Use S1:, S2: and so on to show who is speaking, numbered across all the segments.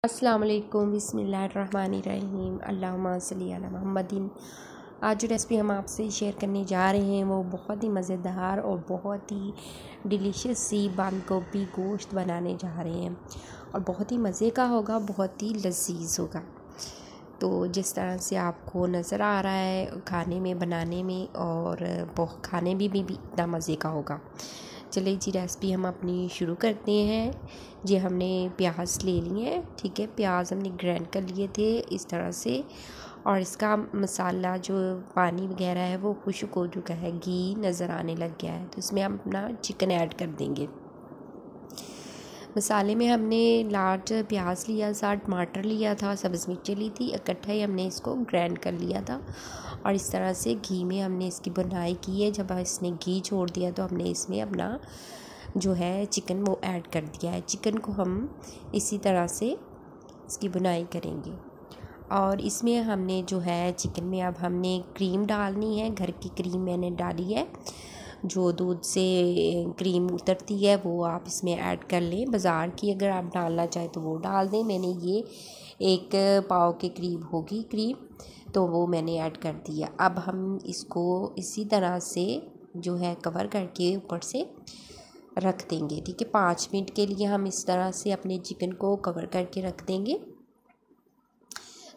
S1: अस्सलाम वालेकुम बिस्मिल्लाहिर्रहमानिर्रहीम अल्लाहुम्मा सल्ली अला मुहम्मदिन। आज जो रेसिपी हम आपसे शेयर करने जा रहे हैं वो बहुत ही मज़ेदार और बहुत ही डिलीशियस सी बंद गोभी गोश्त बनाने जा रहे हैं और बहुत ही मज़े का होगा, बहुत ही लजीज होगा। तो जिस तरह से आपको नज़र आ रहा है खाने में, बनाने में और बहुत खाने भी इतना मज़े का होगा। चलिए जी रेसिपी हम अपनी शुरू करते हैं। जी हमने प्याज ले लिए हैं, ठीक है। प्याज हमने ग्राइंड कर लिए थे इस तरह से और इसका मसाला जो पानी वगैरह है वो खुश्क हो चुका है, घी नज़र आने लग गया है, तो इसमें हम अपना चिकन ऐड कर देंगे। मसाले में हमने लार्ज प्याज लिया था, टमाटर लिया था, सब्ज़ मिर्ची ली थी, इकट्ठा ही हमने इसको ग्राइंड कर लिया था और इस तरह से घी में हमने इसकी बुनाई की है। जब इसने घी छोड़ दिया तो हमने इसमें अपना जो है चिकन वो ऐड कर दिया है। चिकन को हम इसी तरह से इसकी बुनाई करेंगे और इसमें हमने जो है चिकन में अब हमने क्रीम डालनी है। घर की क्रीम मैंने डाली है, जो दूध से क्रीम उतरती है वो आप इसमें ऐड कर लें। बाज़ार की अगर आप डालना चाहें तो वो डाल दें। मैंने ये 1 पाव के करीब होगी क्रीम, तो वो मैंने ऐड कर दिया। अब हम इसको इसी तरह से जो है कवर करके ऊपर से रख देंगे, ठीक है। 5 मिनट के लिए हम इस तरह से अपने चिकन को कवर करके रख देंगे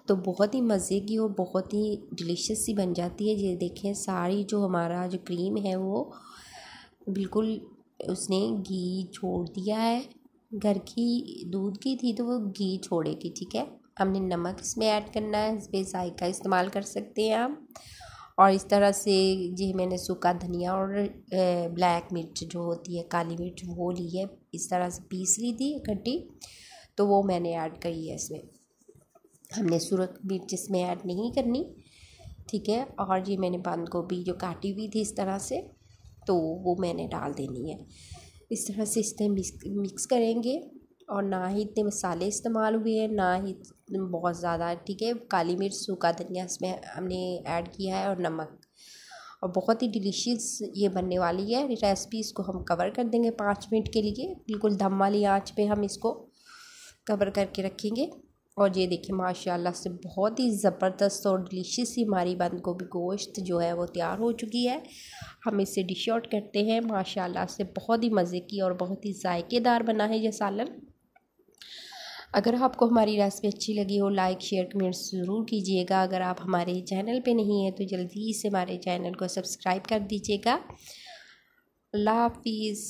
S1: तो बहुत ही मज़े की और बहुत ही डिलीशियस सी बन जाती है। ये देखें सारी जो हमारा जो क्रीम है वो बिल्कुल उसने घी छोड़ दिया है। घर की दूध की थी तो वो घी छोड़ेगी, ठीक है। हमने नमक इसमें ऐड करना है, इस पर जायका इस्तेमाल कर सकते हैं हम। और इस तरह से जी मैंने सूखा धनिया और ब्लैक मिर्च जो होती है, काली मिर्च, वो ली है, इस तरह से पीस ली थी इकट्ठी, तो वो मैंने ऐड करी है इसमें। हमने सूरख मिर्च इसमें ऐड नहीं करनी, ठीक है। और ये मैंने बंद गोभी जो काटी हुई थी इस तरह से, तो वो मैंने डाल देनी है। इस तरह से इसे मिक्स करेंगे और ना ही इतने मसाले इस्तेमाल हुए हैं, ना ही बहुत ज़्यादा, ठीक है। काली मिर्च, सूखा धनिया इसमें हमने ऐड किया है और नमक, और बहुत ही डिलीशियस ये बनने वाली है रेसिपी। इसको हम कवर कर देंगे 5 मिनट के लिए, बिल्कुल दम वाली आंच पे हम इसको कवर करके रखेंगे। और ये देखिए माशाल्लाह से बहुत ही ज़बरदस्त और डिलीशियस सी हमारी बंद गोभी गोश्त जो है वो तैयार हो चुकी है। हम इसे डिश आउट करते हैं। माशाल्लाह से बहुत ही मज़े की और बहुत ही जायकेदार बना है ये सालन। अगर आपको हमारी रेसिपी अच्छी लगी हो, लाइक शेयर कमेंट ज़रूर कीजिएगा। अगर आप हमारे चैनल पे नहीं हैं तो जल्दी से हमारे चैनल को सब्सक्राइब कर दीजिएगा। अल्लाह हाफिज़।